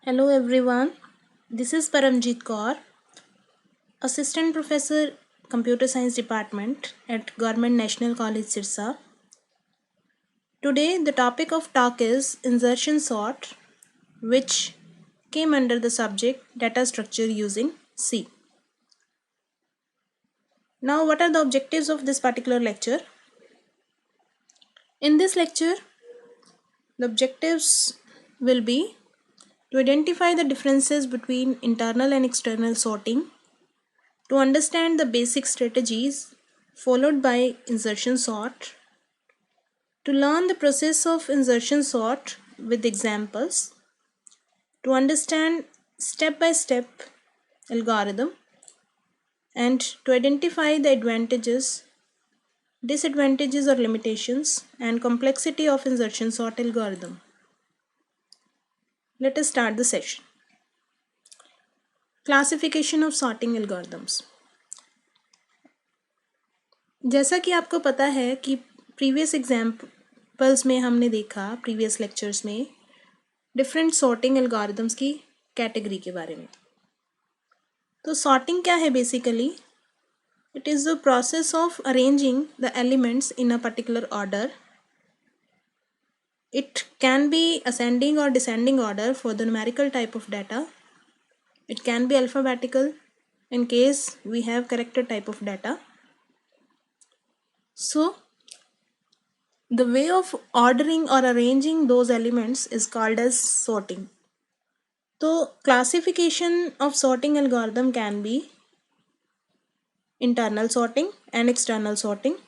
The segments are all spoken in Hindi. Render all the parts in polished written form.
Hello everyone, this is Paramjit Kaur, Assistant Professor Computer Science Department at Government National College Sirsa. Today the topic of talk is insertion sort, which came under the subject data structure using C. Now what are the objectives of this particular lecture? In this lecture, the objectives will be to identify the differences between internal and external sorting, to understand the basic strategies followed by insertion sort, to learn the process of insertion sort with examples, to understand step-by-step algorithm, and to identify the advantages, disadvantages or limitations and complexity of insertion sort algorithm. Let us start the session. Classification of sorting algorithms. जैसा कि आपको पता है कि प्रीवियस एग्जाम्पल्स में हमने देखा, प्रीवियस लेक्चर्स में डिफरेंट सॉर्टिंग एल्गोरिथम्स की कैटेगरी के बारे में. तो सॉर्टिंग क्या है basically? It is the process of arranging the elements in a particular order. It can be ascending or descending order for the numerical type of data. It can be alphabetical in case we have character type of data. So the way of ordering or arranging those elements is called as sorting. So classification of sorting algorithm can be internal sorting and external sorting.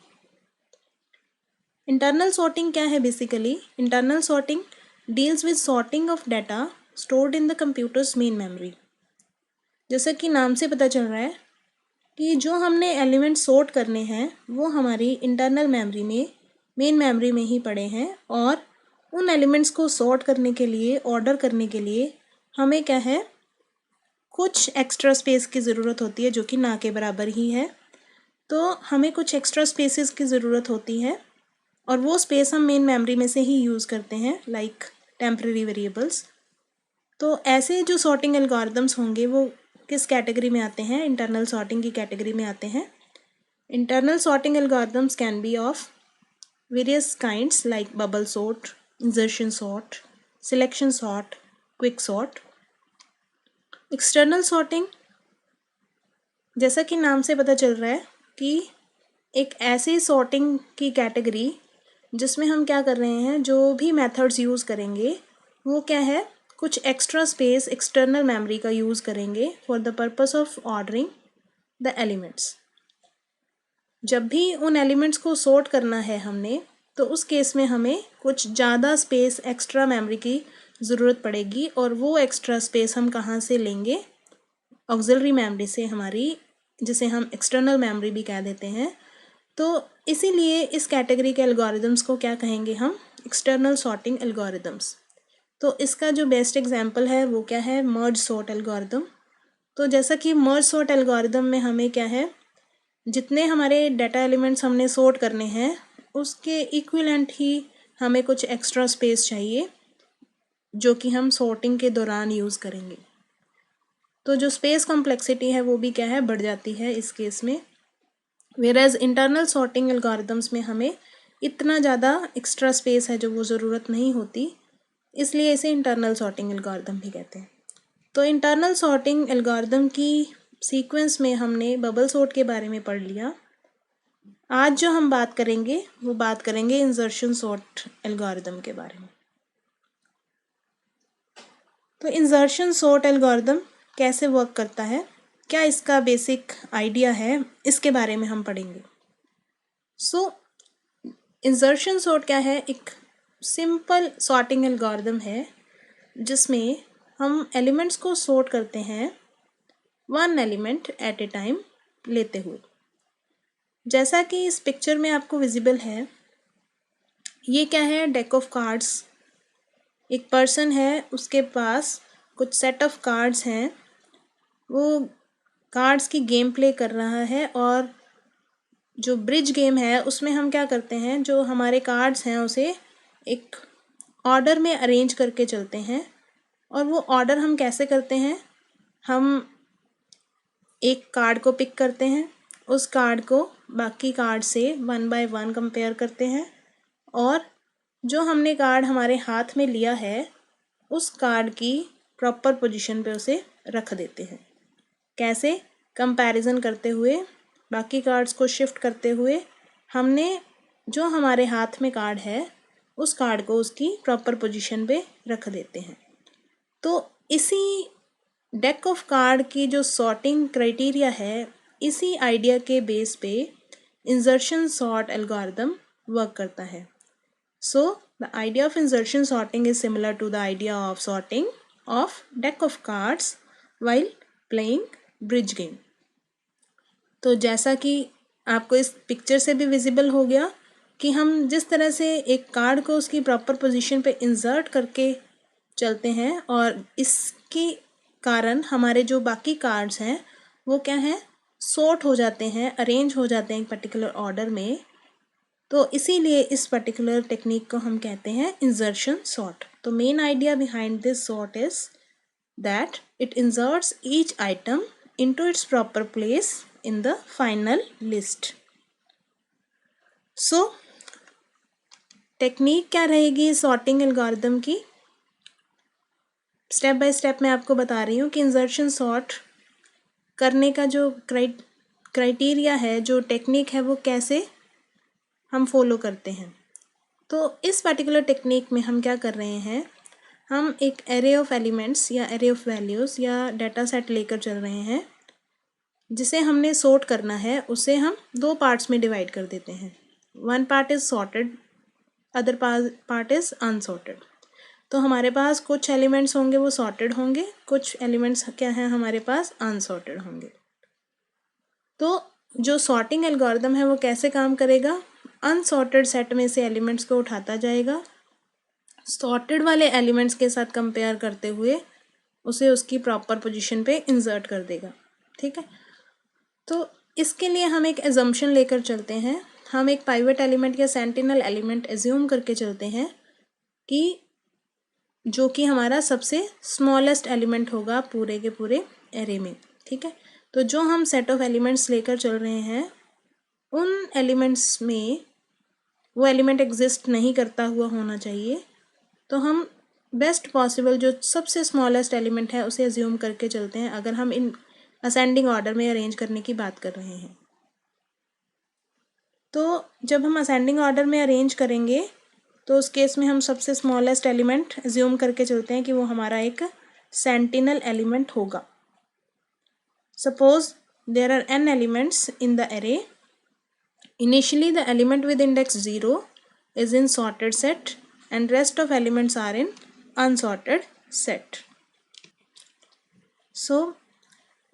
Internal sorting क्या है basically? Internal sorting deals with sorting of data stored in the computer's main memory. जैसा कि नाम से पता चल रहा है कि जो हमने एलिमेंट सॉर्ट करने हैं वो हमारी इंटरनल मेमोरी में, मेन मेमोरी में ही पड़े हैं, और उन एलिमेंट्स को सॉर्ट करने के लिए, ऑर्डर करने के लिए हमें क्या है, कुछ एक्स्ट्रा स्पेस की ज़रूरत होती है जो कि ना के बराबर ही है. तो हमें कुछ एक्स्ट्रा स्पेसेस की ज़रूरत होती है और वो स्पेस हम मेन मेमोरी में से ही यूज़ करते हैं, लाइक टेम्पररी वेरिएबल्स. तो ऐसे जो सॉर्टिंग एल्गोरिथम्स होंगे वो किस कैटेगरी में आते हैं? इंटरनल सॉर्टिंग की कैटेगरी में आते हैं. Internal sorting algorithms can be of various kinds like bubble sort, insertion sort, selection sort, quick sort. External sorting, जैसा कि नाम से पता चल रहा है कि एक ऐसी सॉर्टिंग की कैटेगरी जिसमें हम क्या कर रहे हैं, जो भी मेथड्स यूज़ करेंगे वो क्या है, कुछ एक्स्ट्रा स्पेस एक्सटर्नल मेमोरी का यूज़ करेंगे for the purpose of ordering the elements. जब भी उन एलिमेंट्स को सॉर्ट करना है हमने, तो उस केस में हमें कुछ ज़्यादा स्पेस एक्स्ट्रा मेमोरी की ज़रूरत पड़ेगी, और वो एक्स्ट्रा स्पेस हम कहाँ से लेंगे? ऑक्सिलरी मेमोरी से, हमारी जिसे हम एक्सटर्नल मेमोरी भी कह देते हैं. तो इसीलिए इस कैटेगरी के एल्गोरिदम्स को क्या कहेंगे हम? External sorting algorithms. तो इसका जो बेस्ट एग्जांपल है वो क्या है? Merge sort algorithm. तो जैसा कि मर्ज सॉर्ट एल्गोरिदम में हमें क्या है, जितने हमारे डाटा एलिमेंट्स हमने सॉर्ट करने हैं उसके इक्विवेलेंट ही हमें कुछ एक्स्ट्रा स्पेस चाहिए जो कि हम सॉर्टिंग के दौरान यूज़ करेंगे. तो जो स्पेस कॉम्प्लेक्सिटी है वो भी क्या है, बढ़ जाती है इस केस में. वेयरएज इंटरनल सॉर्टिंग एल्गोरिदम्स में हमें इतना ज़्यादा एक्स्ट्रा स्पेस है जो वो ज़रूरत नहीं होती, इसलिए इसे इंटरनल सॉर्टिंग एल्गोरिदम भी कहते हैं. तो इंटरनल सॉर्टिंग एल्गोरिदम की सीक्वेंस में हमने बबल सॉर्ट के बारे में पढ़ लिया. आज जो हम बात करेंगे वो बात करेंगे इंसर्शन सॉर्ट एल्गोरिदम के बारे में. तो इंसर्शन सॉर्ट एल्गोरिदम कैसे वर्क करता है, क्या इसका बेसिक आइडिया है, इसके बारे में हम पढ़ेंगे. सो इंसर्शन सॉर्ट क्या है? एक सिंपल सॉर्टिंग एल्गोरिदम है जिसमें हम एलिमेंट्स को सॉर्ट करते हैं one element at a time लेते हुए. जैसा कि इस पिक्चर में आपको विजिबल है, ये क्या है? Deck of cards. एक पर्सन है, उसके पास कुछ सेट ऑफ कार्ड्स हैं, वो कार्ड्स की गेम प्ले कर रहा है. और जो ब्रिज गेम है उसमें हम क्या करते हैं, जो हमारे कार्ड्स हैं उसे एक ऑर्डर में अरेंज करके चलते हैं, और वो ऑर्डर हम कैसे करते हैं, हम एक कार्ड को पिक करते हैं, उस कार्ड को बाकी कार्ड से 1 बाय 1 कंपेयर करते हैं और जो हमने कार्ड हमारे हाथ में लिया है उस कार्ड की प्रॉपर पोजीशन पे उसे रख देते हैं। कैसे? कंपैरिजन करते हुए, बाकी कार्ड्स को शिफ्ट करते हुए हमने जो हमारे हाथ में कार्ड है उस कार्ड को उसकी प्रॉपर पोजीशन पे रख देते हैं। तो इसी डेक ऑफ कार्ड की जो सॉर्टिंग क्राइटेरिया है, इसी आइडिया के बेस पे इंसर्शन सॉर्ट एल्गोरिथम वर्क करता है। So the idea of insertion sorting is similar to the idea of sorting of deck of cards while playing bridge game. तो जैसा कि आपको इस पिक्चर से भी विजिबल हो गया कि हम जिस तरह से एक कार्ड को उसकी प्रॉपर पोजीशन पे इंसर्ट करके चलते हैं और इसके कारण हमारे जो बाकी कार्ड्स हैं वो क्या हैं, सॉर्ट हो जाते हैं, अरेंज हो जाते हैं एक पर्टिकुलर ऑर्डर में। तो इसीलिए इस पर्टिकुलर टेक्निक को हम कहते हैं इंसर्शन सॉर्ट। तो main idea behind this sort is that it inserts each item into its proper place in the final list. So technique क्या रहेगी सॉर्टिंग एल्गोरिथम की, स्टेप बाय स्टेप मैं आपको बता रही हूँ कि इंसर्शन सॉर्ट करने का जो क्राइटेरिया है, जो टेक्निक है, वो कैसे हम फॉलो करते हैं। तो इस पर्टिकुलर टेक्निक में हम क्या कर रहे हैं, हम एक एरे ऑफ एलिमेंट्स या एरे ऑफ वैल्यूज़ या डाटा सेट लेकर चल रहे हैं जिसे हमने सॉर्ट करना है। उसे हम दो पार्ट्स में डिवाइड कर देते हैं, one part is sorted, other part is unsorted. तो हमारे पास कुछ एलिमेंट्स होंगे वो सॉर्टेड होंगे, कुछ एलिमेंट्स क्या हैं हमारे पास अनसॉर्टेड होंगे। तो जो सॉर्टिंग एल्गोरिथम है वो कैसे काम करेगा, अनसॉर्टेड सेट में से एलिमेंट्स को उठाता जाएगा, सॉर्टेड वाले एलिमेंट्स के साथ कंपेयर करते हुए उसे उसकी प्रॉपर पोजीशन पे इंसर्ट कर देगा। ठीक है, तो इसके लिए हम एक एजम्पशन लेकर चलते हैं, हम एक पाइवट एलिमेंट या सेंटिनल एलिमेंट एज्यूम करके चलते हैं कि जो कि हमारा सबसे स्मॉलेस्ट एलिमेंट होगा पूरे के पूरे एरे में। ठीक है, तो जो हम सेट ऑफ एलिमेंट्स लेकर चल रहे हैं उन एलिमेंट्स में वो एलिमेंट एग्जिस्ट नहीं करता हुआ होना चाहिए। तो हम बेस्ट पॉसिबल जो सबसे स्मॉलेस्ट एलिमेंट है उसे एज्यूम करके चलते हैं अगर हम इन असेंडिंग ऑर्डर में अरेंज करने की बात कर रहे हैं। तो जब हम असेंडिंग ऑर्डर में अरेंज करेंगे तो उस केस में हम सबसे स्मॉलेस्ट एलिमेंट एज्यूम करके चलते हैं कि वो हमारा एक सेंटिनल एलिमेंट होगा। Suppose there are n elements in the array, initially the element with index 0 is in sorted set and rest of elements are in unsorted set. So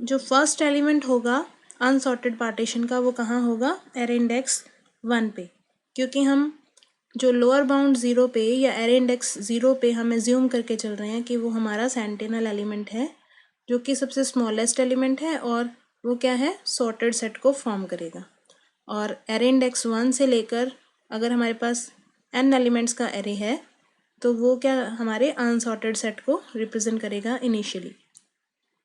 जो फर्स्ट एलिमेंट होगा अनसॉर्टेड पार्टीशन का वो कहाँ होगा, एरे इंडेक्स 1 पे, क्योंकि हम जो लोअर बाउंड 0 पे या एरे इंडेक्स 0 पे हम एज्यूम करके चल रहे हैं कि वो हमारा सेंटिनल एलिमेंट है जो कि सबसे स्मॉलेस्ट एलिमेंट है और वो क्या है, सॉर्टेड सेट को फॉर्म करेगा। और एरे इंडेक्स 1 से लेकर अगर हमारे पास n एलिमेंट्स का एरे है तो वो क्या हमारे अनसॉर्टेड सेट को रिप्रेजेंट करेगा इनिशियली।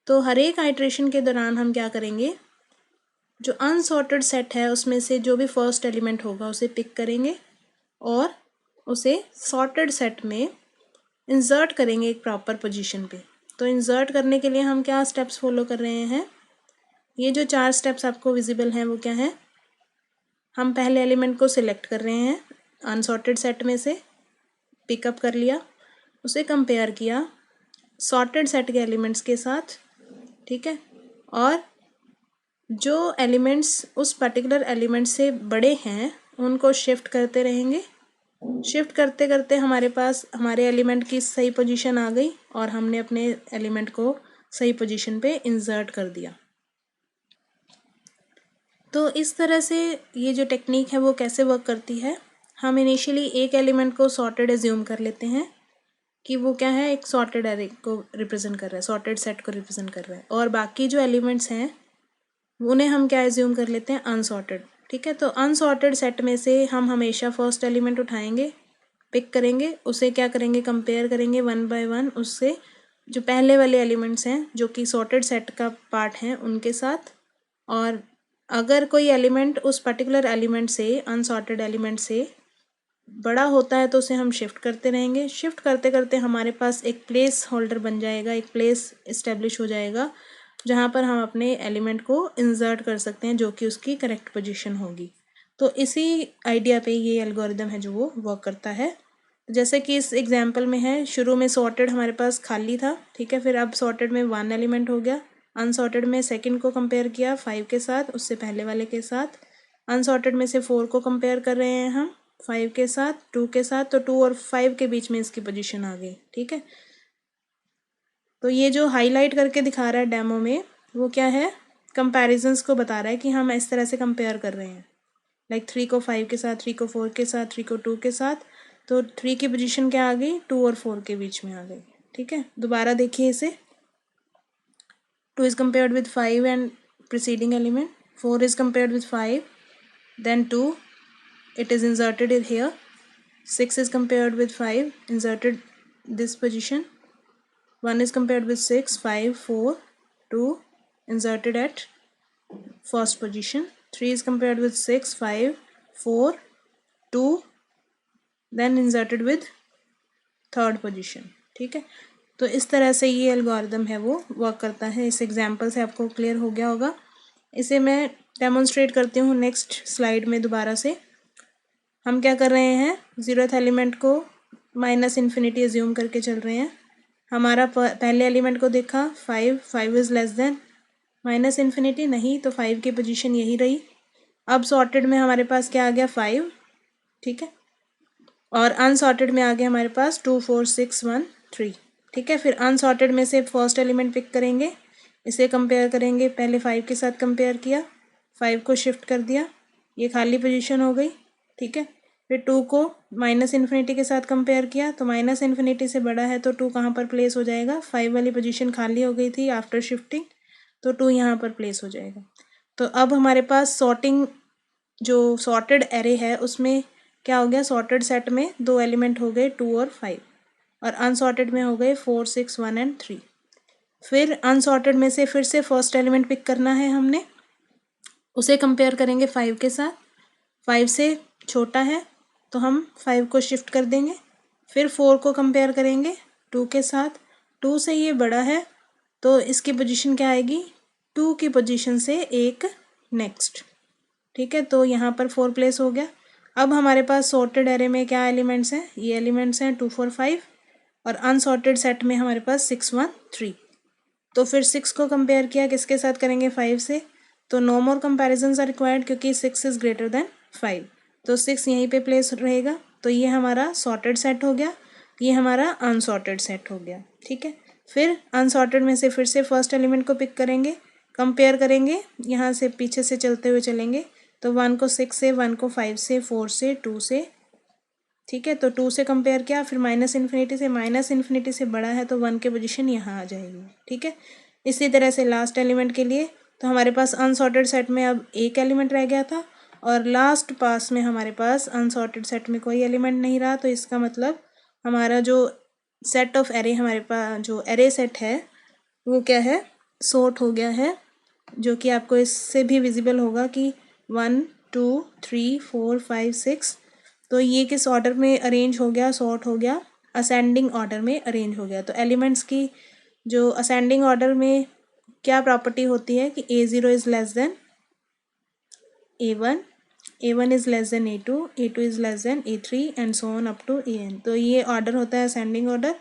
तो हर एक आइट्रेशन के दौरान हम क्या करेंगे, जो अनसॉर्टेड सेट है उसमें से जो भी फर्स्ट एलिमेंट होगा उसे पिक करेंगे और उसे सॉर्टेड सेट में इंसर्ट करेंगे एक प्रॉपर पोजीशन पे। तो इंसर्ट करने के लिए हम क्या स्टेप्स फॉलो कर रहे हैं, ये जो 4 स्टेप्स आपको विजिबल हैं वो क्या है, हम पहले एलिमेंट को सिलेक्ट कर रहे हैं अनसॉर्टेड सेट में से, पिकअप कर लिया, उसे कंपेयर किया सॉर्टेड सेट के एलिमेंट्स के साथ। ठीक है, और जो एलिमेंट्स उस पर्टिकुलर एलिमेंट से बड़े हैं उनको शिफ्ट करते रहेंगे, शिफ्ट करते करते हमारे पास हमारे एलिमेंट की सही पोजीशन आ गई और हमने अपने एलिमेंट को सही पोजीशन पे इंसर्ट कर दिया। तो इस तरह से ये जो टेक्निक है वो कैसे वर्क करती है, हम इनिशियली एक एलिमेंट को सॉर्टेड एज्यूम कर लेते हैं कि वो क्या है, एक सॉर्टेड एरे को रिप्रेजेंट कर रहा है, सॉर्टेड सेट को रिप्रेजेंट कर रहा है, और बाकी जो एलिमेंट्स हैं उन्हें हम क्या एज्यूम कर लेते हैं, अनसॉर्टेड। ठीक है, तो अनसॉर्टेड सेट में से हम हमेशा फर्स्ट एलिमेंट उठाएंगे, पिक करेंगे, उसे क्या करेंगे, कंपेयर करेंगे 1 बाय 1 उससे, जो पहले वाले एलिमेंट्स हैं जो कि सॉर्टेड सेट का पार्ट हैं उनके साथ, और अगर कोई एलिमेंट उस पर्टिकुलर एलिमेंट से, अनसॉर्टेड एलिमेंट से बड़ा होता है तो उसे हम शिफ्ट करते रहेंगे। शिफ्ट करते करते हमारे पास एक प्लेस होल्डर बन जाएगा, एक प्लेस इस्टेब्लिश हो जाएगा जहाँ पर हम अपने एलिमेंट को इंसर्ट कर सकते हैं जो कि उसकी करेक्ट पोजीशन होगी। तो इसी आइडिया पे ये एल्गोरिदम है जो वो वर्क करता है। जैसे कि इस एग्जांपल में है, शुरू में सॉर्टेड हमारे पास खाली था, ठीक है, फिर अब सॉर्टेड में 1 एलिमेंट हो गया, अनसॉर्टेड में सेकंड को कंपेयर किया 5 के साथ, उससे पहले वाले के साथ, अनसॉर्टेड में से 4 को कंपेयर कर रहे हैं हम 5 के साथ, 2 के साथ, तो 2 और 5 के बीच में इसकी पोजीशन आ गई, ठीक है। तो ये जो हाईलाइट करके दिखा रहा है डेमो में वो क्या है, कंपैरिजंस को बता रहा है कि हम इस तरह से कंपेयर कर रहे हैं, लाइक 3 को 5 के साथ, 3 को 4 के साथ, 3 को 2 के साथ, तो 3 की पोजीशन क्या आ गई, 2 और 4 के बीच में आ गई, ठीक है। दोबारा देखिए इसे, 2 is compared with 5 and preceding element, 4 is compared with 5, then 2, it is inserted in here, 6 is compared with 5, inserted this position, 1 is compared with 6, 5, 4, 2, inserted at first position, 3 is compared with 6, 5, 4, 2, then inserted with third position, ठीक है। तो इस तरह से ये एल्गोरिदम है वो वर्क करता है। इस एग्जांपल से आपको क्लियर हो गया होगा। इसे मैं डेमोन्स्ट्रेट करती हूँ नेक्स्ट स्लाइड में दोबारा से। हम क्या कर रहे हैं, 0th एलिमेंट को माइनस इन्फिनिटी एज्यूम करके चल रहे हैं। हमारा पहले एलिमेंट को देखा 5 is less then minus infinity, नहीं तो 5 की पोजीशन यही रही। अब सॉर्टेड में हमारे पास क्या आ गया 5, ठीक है, और अनसॉर्टेड में आ गया हमारे पास 2, 4, 6, 1, 3, ठीक है। फिर अनसॉर्टेड में से फर्स्ट एलिमेंट पिक करेंगे, इसे कंपेयर करेंगे, पहले 5 के साथ कंपेयर किया, 5 को शिफ्ट कर दिया, ये खाली पोजीशन हो गई, ठीक है। फिर 2 को माइनस इन्फिनिटी के साथ कंपेयर किया, तो माइनस इन्फिनिटी से बड़ा है तो 2 कहाँ पर प्लेस हो जाएगा, 5 वाली पोजीशन खाली हो गई थी आफ्टर शिफ्टिंग, तो 2 यहाँ पर प्लेस हो जाएगा। तो अब हमारे पास सॉर्टिंग, जो सॉर्टेड एरे है उसमें क्या हो गया, सॉर्टेड सेट में 2 एलिमेंट हो गए 2 और 5, और अनसॉर्टेड में हो गए 4, 6, 1 एंड 3। फिर अनसॉर्टेड में से फिर से फर्स्ट एलिमेंट पिक करना है हमने, उसे कंपेयर करेंगे 5 के साथ, 5 से छोटा है तो हम 5 को शिफ्ट कर देंगे। फिर 4 को कंपेयर करेंगे 2 के साथ, 2 से ये बड़ा है तो इसकी पोजीशन क्या आएगी, 2 की पोजीशन से एक नेक्स्ट, ठीक है। तो यहाँ पर 4 प्लेस हो गया। अब हमारे पास सॉर्टेड एरे में क्या एलिमेंट्स हैं, ये एलिमेंट्स हैं 2, 4, 5, और अनसॉर्टेड सेट में हमारे पास 6, 1, 3। तो फिर 6 को कंपेयर किया किसके साथ करेंगे, 5 से, तो no more comparisons are required क्योंकि 6 इज ग्रेटर देन 5, तो 6 यहीं पे प्लेस रहेगा। तो ये हमारा सॉर्टेड सेट हो गया, ये हमारा अनसॉर्टेड सेट हो गया, ठीक है। फिर अनसॉर्टेड में से फिर से फर्स्ट एलिमेंट को पिक करेंगे, कंपेयर करेंगे, यहाँ से पीछे से चलते हुए चलेंगे, तो 1 को 6 से, 1 को 5 से, 4 से, 2 से, ठीक है। तो 2 से कंपेयर किया, फिर माइनस इन्फिनिटी से बड़ा है तो 1 की पोजीशन यहाँ आ जाएगी, ठीक है। इसी तरह से लास्ट एलिमेंट के लिए, तो हमारे पास अनसॉर्टेड सेट में अब एक एलिमेंट रह गया था और लास्ट पास में हमारे पास अनसॉर्टेड सेट में कोई एलिमेंट नहीं रहा, तो इसका मतलब हमारा जो सेट ऑफ एरे, हमारे पास जो एरे सेट है वो क्या है, सॉर्ट हो गया है, जो कि आपको इससे भी विजिबल होगा कि 1, 2, 3, 4, 5, 6, तो ये किस ऑर्डर में अरेंज हो गया, सॉर्ट हो गया, असेंडिंग ऑर्डर में अरेंज हो गया। तो एलिमेंट्स की जो असेंडिंग ऑर्डर में क्या प्रॉपर्टी होती है कि A0 is less than A1, A1 is less than A2, A2 is less than A3 and so on up to AN। तो ये ऑर्डर होता है असेंडिंग ऑर्डर,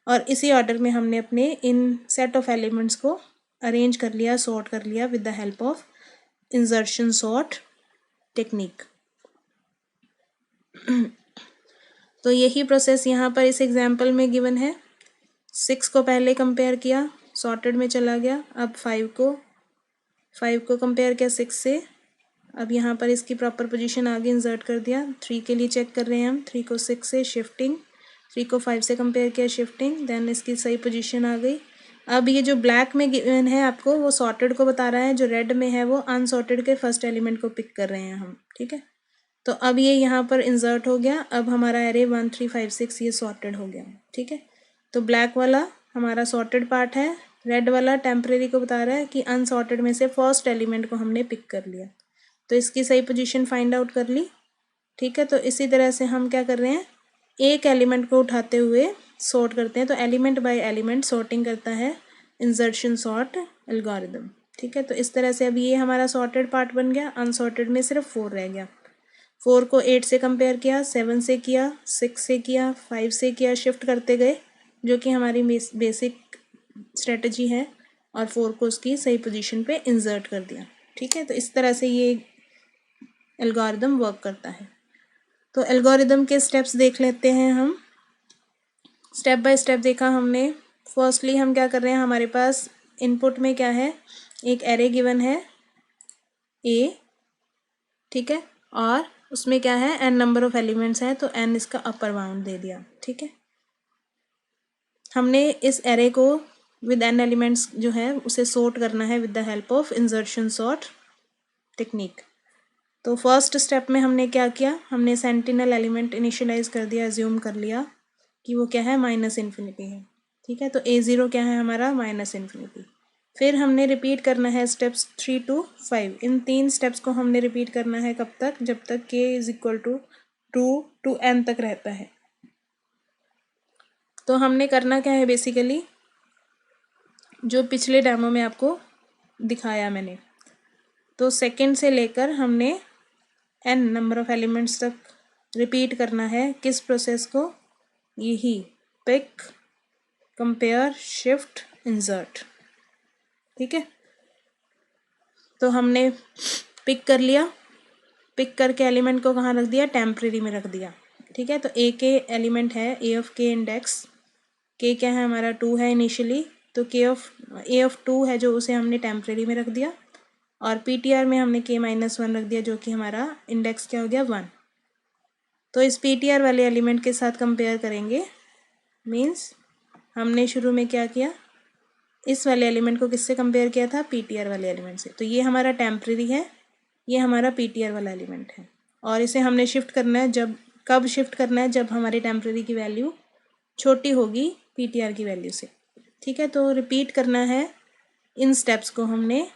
और इसी ऑर्डर में हमने अपने इन सेट ऑफ एलिमेंट्स को अरेंज कर लिया, सॉर्ट कर लिया with the help of insertion sort technique. तो यही प्रोसेस यहाँ पर इस एग्जाम्पल में गिवन है। 6 को पहले कंपेयर किया, सॉर्टेड में चला गया, अब 5 को कंपेयर किया 6 से, अब यहाँ पर इसकी प्रॉपर पोजीशन आगे इंसर्ट कर दिया। 3 के लिए चेक कर रहे हैं हम, 3 को 6 से शिफ्टिंग, 3 को 5 से कंपेयर किया शिफ्टिंग, देन इसकी सही पोजीशन आ गई। अब ये जो ब्लैक में गिवन है आपको वो सॉर्टेड को बता रहा है, जो रेड में है वो अनसॉर्टेड के फर्स्ट एलिमेंट को पिक कर रहे हैं हम, ठीक है। तो अब ये यहाँ पर इंसर्ट हो गया, अब हमारा एरे 1, 3, 5, 6 ये सॉर्टेड हो गया, ठीक है। तो ब्लैक वाला हमारा सॉर्टेड पार्ट है, रेड वाला टेम्परेरी को बता रहा है कि अनसॉर्टेड में से फर्स्ट एलिमेंट को हमने पिक कर लिया, तो इसकी सही पोजीशन फाइंड आउट कर ली। ठीक है, तो इसी तरह से हम क्या कर रहे हैं, एक एलिमेंट को उठाते हुए सॉर्ट करते हैं। तो एलिमेंट बाय एलिमेंट सॉर्टिंग करता है इंसर्शन सॉर्ट एल्गोरिदम। ठीक है, तो इस तरह से अब ये हमारा सॉर्टेड पार्ट बन गया, अनसॉर्टेड में सिर्फ 4 रह गया। 4 को 8 से कंपेयर किया, 7 से किया, 6 से किया, 5 से किया, शिफ्ट करते गए, जो कि हमारी बेसिक स्ट्रेटजी है, और 4 को उसकी सही पोजीशन पे इंसर्ट कर दिया। ठीक है, तो इस तरह से ये एल्गोरिदम वर्क करता है। तो एल्गोरिदम के स्टेप्स देख लेते हैं हम। स्टेप बाय स्टेप देखा हमने। फर्स्टली हम क्या कर रहे हैं, हमारे पास इनपुट में क्या है, एक एरे गिवन है ए। ठीक है, और उसमें क्या है, n नंबर ऑफ एलिमेंट्स हैं, तो n इसका अपर बाउंड दे दिया। ठीक है, हमने इस एरे को विद n एलिमेंट्स जो है उसे सॉर्ट करना है with the help of insertion sort technique. तो फर्स्ट स्टेप में हमने क्या किया, हमने सेंटिनल एलिमेंट इनिशियलाइज कर दिया, अज्यूम कर लिया कि वो क्या है, -इन्फिनिटी है। ठीक है, तो A0 क्या है हमारा, -इन्फिनिटी। फिर हमने रिपीट करना है स्टेप्स 3 to 5। इन 3 स्टेप्स को हमने रिपीट करना है कब तक, जब तक k = 2 to n तक रहता है। तो हमने करना क्या है, बेसिकली जो पिछले डेमो में आपको दिखाया मैंने, तो सेकंड से लेकर हमने n नंबर ऑफ एलिमेंट्स तक रिपीट करना है। किस प्रोसेस को, यही पिक, कंपेयर, शिफ्ट, इंसर्ट। ठीक है, तो हमने पिक कर लिया, पिक करके एलिमेंट को कहाँ रख दिया, टेम्परेरी में रख दिया। ठीक है, तो ए के एलिमेंट है ए ऑफ के इंडेक्स, के क्या है हमारा 2 है इनिशियली, तो ए ऑफ 2 है जो उसे हमने टेम्परेरी में रख दिया, और पीटीआर में हमने k-1 रख दिया, जो कि हमारा इंडेक्स क्या हो गया, 1। तो इस पीटीआर वाले एलिमेंट के साथ कंपेयर करेंगे, मीन्स हमने शुरू में क्या किया, इस वाले एलिमेंट को किससे कंपेयर किया था, पीटीआर वाले एलिमेंट से। तो ये हमारा टेम्परेरी है, ये हमारा पीटीआर वाला एलिमेंट है, और इसे हमने शिफ्ट करना है, कब शिफ्ट करना है, जब हमारी टेम्परेरी की वैल्यू छोटी होगी पीटीआर की वैल्यू से। ठीक है, तो रिपीट करना है इन स्टेप्स को हमने,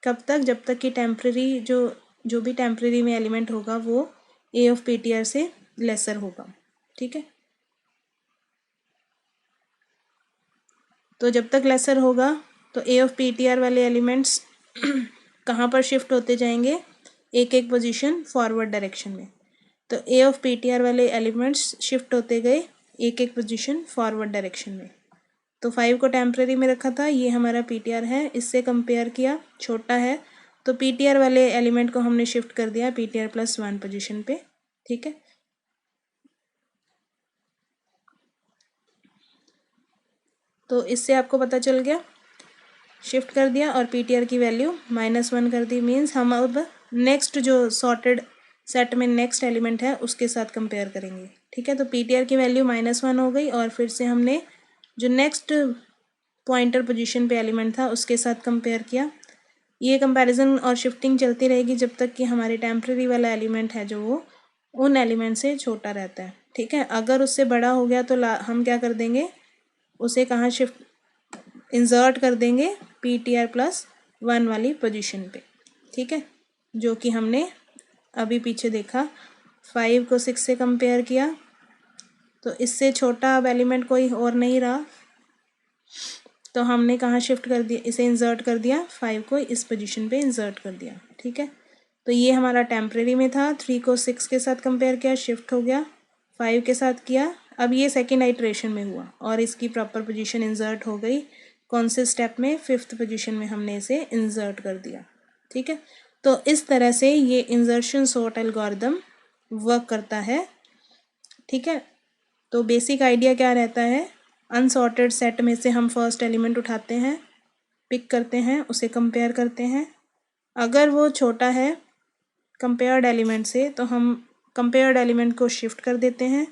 कब तक, जब तक कि टेम्परेरी जो भी टेम्परेरी में एलिमेंट होगा वो ए ऑफ पीटीआर से लेसर होगा। ठीक है, तो जब तक लेसर होगा तो ए ऑफ पीटीआर वाले एलिमेंट्स कहाँ पर शिफ्ट होते जाएंगे, एक एक पोजीशन फॉरवर्ड डायरेक्शन में। तो ए ऑफ पीटीआर वाले एलिमेंट्स शिफ्ट होते गए एक एक पोजीशन फॉरवर्ड डायरेक्शन में। तो 5 को टेम्परेरी में रखा था, ये हमारा पीटीआर है, इससे कंपेयर किया, छोटा है, तो पीटीआर वाले एलिमेंट को हमने शिफ्ट कर दिया ptr+1 पोजीशन पे। ठीक है, तो इससे आपको पता चल गया, शिफ्ट कर दिया और पीटीआर की वैल्यू -1 कर दी, मीन्स हम अब नेक्स्ट जो सॉर्टेड सेट में नेक्स्ट एलिमेंट है उसके साथ कंपेयर करेंगे। ठीक है, तो पीटीआर की वैल्यू -1 हो गई, और फिर से हमने जो नेक्स्ट पॉइंटर पोजीशन पे एलिमेंट था उसके साथ कंपेयर किया। ये कंपैरिजन और शिफ्टिंग चलती रहेगी जब तक कि हमारे टेम्परेरी वाला एलिमेंट है जो वो उन एलिमेंट से छोटा रहता है। ठीक है, अगर उससे बड़ा हो गया तो हम क्या कर देंगे, उसे कहाँ शिफ्ट, इंसर्ट कर देंगे ptr+1 वाली पोजीशन पे। ठीक है, जो कि हमने अभी पीछे देखा, 5 को 6 से कंपेयर किया, तो इससे छोटा अब एलिमेंट कोई और नहीं रहा, तो हमने कहाँ शिफ्ट कर दिया, इसे इंसर्ट कर दिया, 5 को इस पोजीशन पे इंसर्ट कर दिया। ठीक है, तो ये हमारा टेम्परेरी में था, 3 को 6 के साथ कंपेयर किया, शिफ्ट हो गया, 5 के साथ किया, अब ये सेकेंड आइट्रेशन में हुआ और इसकी प्रॉपर पोजीशन इंसर्ट हो गई। कौन से स्टेप में, 5th पोजीशन में हमने इसे इंसर्ट कर दिया। ठीक है, तो इस तरह से ये इंसर्शन सॉर्ट एल्गोरिदम वर्क करता है। ठीक है, तो बेसिक आइडिया क्या रहता है, अनसॉर्टेड सेट में से हम फर्स्ट एलिमेंट उठाते हैं, पिक करते हैं, उसे कंपेयर करते हैं, अगर वो छोटा है कंपेयर्ड एलिमेंट से तो हम कंपेयर्ड एलिमेंट को शिफ्ट कर देते हैं,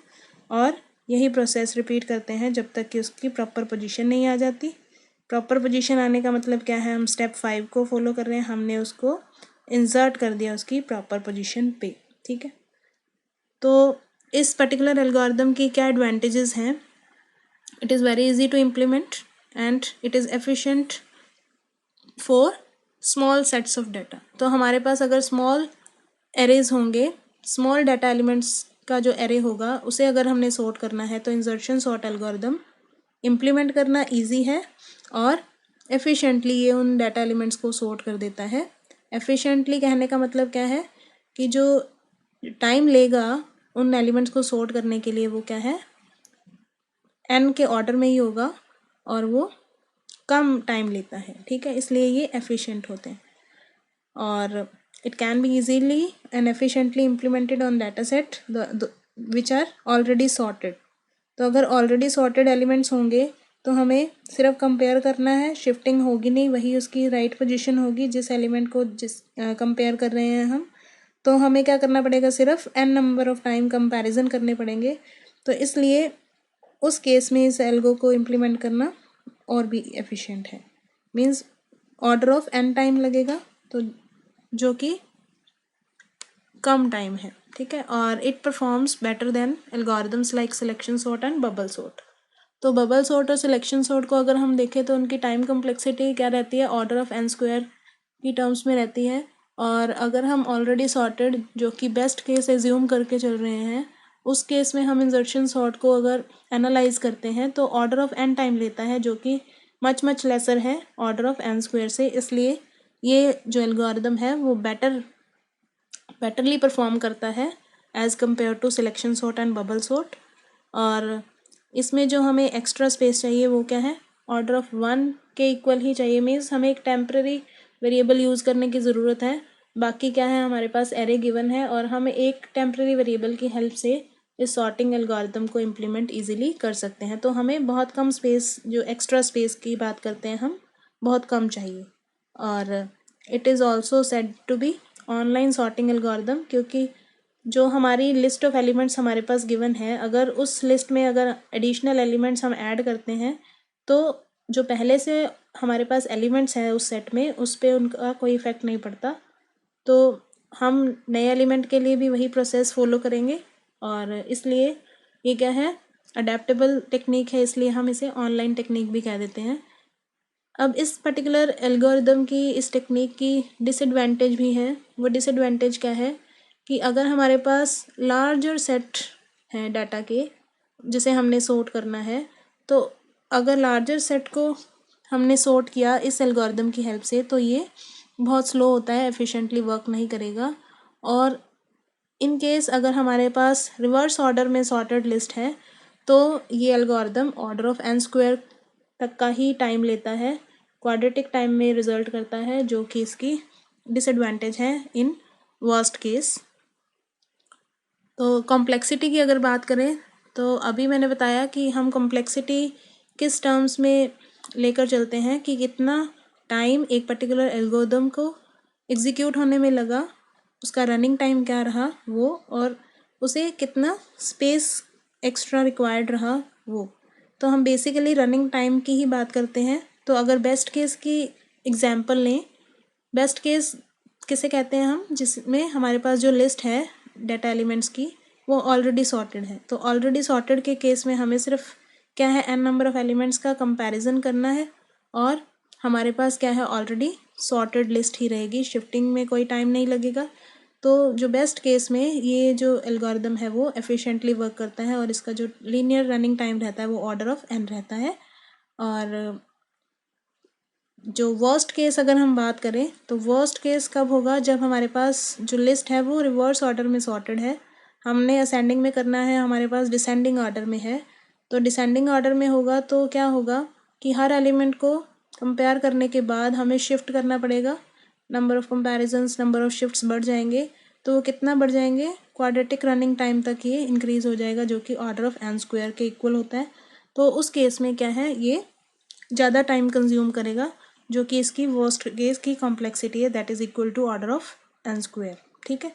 और यही प्रोसेस रिपीट करते हैं जब तक कि उसकी प्रॉपर पोजीशन नहीं आ जाती। प्रॉपर पोजीशन आने का मतलब क्या है, हम स्टेप 5 को फॉलो कर रहे हैं, हमने उसको इंसर्ट कर दिया उसकी प्रॉपर पोजीशन पे। ठीक है, तो इस पर्टिकुलर एल्गोरिदम की क्या एडवांटेजेस हैं, It is very easy to implement and it is efficient for small sets of data. तो हमारे पास अगर small arrays होंगे, small data elements का जो array होगा उसे अगर हमने sort करना है तो insertion sort algorithm implement करना easy है और efficiently ये उन data elements को sort कर देता है. efficiently कहने का मतलब क्या है कि जो टाइम लेगा उन एलिमेंट्स को सॉर्ट करने के लिए वो क्या है, n के ऑर्डर में ही होगा और वो कम टाइम लेता है. ठीक है, इसलिए ये एफिशिएंट होते हैं. और it can be easily and efficiently implemented on data set which are already sorted. तो अगर ऑलरेडी सॉर्टेड एलिमेंट्स होंगे तो हमें सिर्फ कंपेयर करना है, शिफ्टिंग होगी नहीं, वही उसकी राइट पोजीशन होगी जिस एलिमेंट को जिस कंपेयर कर रहे हैं हम. तो हमें क्या करना पड़ेगा, सिर्फ n number of time comparison करने पड़ेंगे. तो इसलिए उस केस में इस एल्गो को इम्प्लीमेंट करना और भी एफिशिएंट है. Means order of n time लगेगा, तो जो कि कम टाइम है. ठीक है, और it performs better than algorithms like selection sort and bubble sort. तो बबल सॉर्ट और सिलेक्शन सॉर्ट को अगर हम देखें तो उनकी टाइम कम्प्लेक्सिटी क्या रहती है, ऑर्डर ऑफ n स्क्वायर की टर्म्स में रहती है. और अगर हम ऑलरेडी सॉर्टेड जो कि बेस्ट केस एज्यूम करके चल रहे हैं, उस केस में हम इंसर्शन सॉर्ट को अगर एनालाइज करते हैं तो ऑर्डर ऑफ n टाइम लेता है, जो कि मच मच लेसर है ऑर्डर ऑफ n स्क्वायर से. इसलिए ये जो एल्गोरिदम है वो बेटरली परफॉर्म करता है as compare to selection sort and bubble sort. और इसमें जो हमें एक्स्ट्रा स्पेस चाहिए वो क्या है, ऑर्डर ऑफ 1 के इक्वल ही चाहिए. मीन्स हमें एक टेम्पररी वेरिएबल यूज़ करने की ज़रूरत है. बाकी क्या है, हमारे पास एरे गिवन है और हम एक टेम्पररी वेरिएबल की हेल्प से इस सॉर्टिंग एल्गोरिदम को इम्प्लीमेंट इजीली कर सकते हैं. तो हमें बहुत कम स्पेस, जो एक्स्ट्रा स्पेस की बात करते हैं हम, बहुत कम चाहिए. और it is also said to be online sorting algorithm, क्योंकि जो हमारी लिस्ट ऑफ एलिमेंट्स हमारे पास गिवन है, अगर उस लिस्ट में अगर एडिशनल एलिमेंट्स हम ऐड करते हैं तो जो पहले से हमारे पास एलिमेंट्स हैं उस सेट में, उस पर उनका कोई इफ़ेक्ट नहीं पड़ता. तो हम नए एलिमेंट के लिए भी वही प्रोसेस फॉलो करेंगे. और इसलिए ये क्या है, अडेप्टेबल टेक्निक है, इसलिए हम इसे ऑनलाइन टेक्निक भी कह देते हैं. अब इस पर्टिकुलर एल्गोरिदम की, इस टेक्निक की डिसएडवांटेज भी है. वो डिसएडवांटेज क्या है कि अगर हमारे पास लार्जर सेट हैं डाटा के जिसे हमने सॉर्ट करना है, तो अगर लार्जर सेट को हमने सॉर्ट किया इस एल्गोरिदम की हेल्प से तो ये बहुत स्लो होता है, एफिशिएंटली वर्क नहीं करेगा. और इन केस अगर हमारे पास रिवर्स ऑर्डर में सॉर्टेड लिस्ट है तो ये algorithm order of n square तक का ही टाइम लेता है, क्वाड्रेटिक टाइम में रिजल्ट करता है, जो कि इसकी डिसएडवांटेज है इन वर्स्ट केस. तो कॉम्प्लेक्सिटी की अगर बात करें तो अभी मैंने बताया कि हम कॉम्प्लेक्सिटी किस टर्म्स में लेकर चलते हैं कि कितना टाइम एक पर्टिकुलर एल्गोरिदम को एग्जीक्यूट होने में लगा, उसका रनिंग टाइम क्या रहा वो, और उसे कितना स्पेस एक्स्ट्रा रिक्वायर्ड रहा वो. तो हम बेसिकली रनिंग टाइम की ही बात करते हैं. तो अगर बेस्ट केस की एग्जांपल लें, बेस्ट केस किसे कहते हैं हम, जिसमें हमारे पास जो लिस्ट है डाटा एलिमेंट्स की वो ऑलरेडी सॉर्टेड है. तो ऑलरेडी सॉर्टेड के केस में हमें सिर्फ क्या है, n नंबर ऑफ एलिमेंट्स का कंपैरिजन करना है और हमारे पास क्या है, ऑलरेडी सॉर्टेड लिस्ट ही रहेगी, शिफ्टिंग में कोई टाइम नहीं लगेगा. तो जो बेस्ट केस में ये जो एल्गोरिदम है वो एफिशिएंटली वर्क करता है और इसका जो लीनियर रनिंग टाइम रहता है वो ऑर्डर ऑफ n रहता है. और जो वर्स्ट केस अगर हम बात करें तो वर्स्ट केस कब होगा, जब हमारे पास जो लिस्ट है वो रिवर्स ऑर्डर में सॉर्टेड है, हमने असेंडिंग में करना है, हमारे पास डिसेंडिंग ऑर्डर में है. तो डिसेंडिंग ऑर्डर में होगा तो क्या होगा कि हर एलिमेंट को कंपेयर करने के बाद हमें शिफ्ट करना पड़ेगा, number of comparisons, number of shifts बढ़ जाएंगे. तो वो कितना बढ़ जाएंगे, क्वाड्रेटिक रनिंग टाइम तक ये इंक्रीज़ हो जाएगा, जो कि ऑर्डर ऑफ n स्क्वायर के इक्वल होता है. तो उस केस में क्या है, ये ज़्यादा टाइम कंज्यूम करेगा, जो कि इसकी वर्स्ट केस की कॉम्प्लेक्सिटी है, that is equal to order of n square. ठीक है,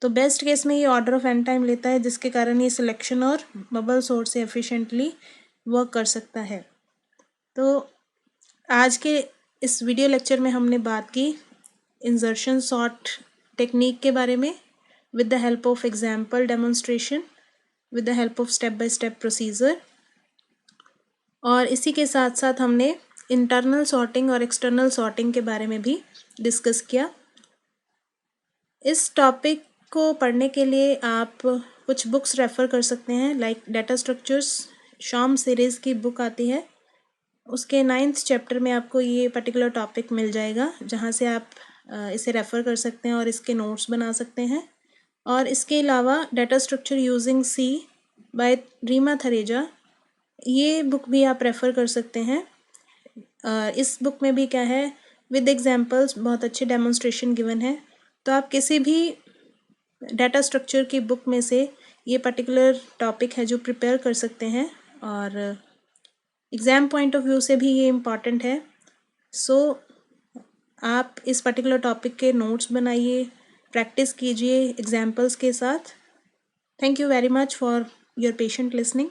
तो बेस्ट केस में ये ऑर्डर ऑफ n टाइम लेता है, जिसके कारण ये सिलेक्शन और बबल सॉर्ट से एफिशिएंटली वर्क कर सकता है. तो आज के इस वीडियो लेक्चर में हमने बात की इंसर्शन सॉर्ट टेक्निक के बारे में with the help of example demonstration, with the help of step by step procedure. और इसी के साथ साथ हमने इंटरनल सॉर्टिंग और एक्सटर्नल सॉर्टिंग के बारे में भी डिस्कस किया। इस टॉपिक को पढ़ने के लिए आप कुछ बुक्स रेफ़र कर सकते हैं, लाइक डाटा स्ट्रक्चर्स, शॉम सीरीज़ की बुक आती है, उसके 9th चैप्टर में आपको ये पर्टिकुलर टॉपिक मिल जाएगा, जहाँ से आप इसे रेफ़र कर सकते हैं और इसके नोट्स बना सकते हैं। और इसके अलावा data structure using C by Reema Thareja, ये बुक भी आप रेफ़र कर सकते हैं। इस बुक में भी क्या है, विद एग्जांपल्स बहुत अच्छे डेमोन्स्ट्रेशन गिवन है। तो आप किसी भी डाटा स्ट्रक्चर की बुक में से ये पर्टिकुलर टॉपिक है जो प्रिपेयर कर सकते हैं, और एग्ज़ाम पॉइंट ऑफ व्यू से भी ये इम्पॉर्टेंट है। सो आप इस पर्टिकुलर टॉपिक के नोट्स बनाइए, प्रैक्टिस कीजिए एग्जाम्पल्स के साथ। Thank you very much for your patient listening.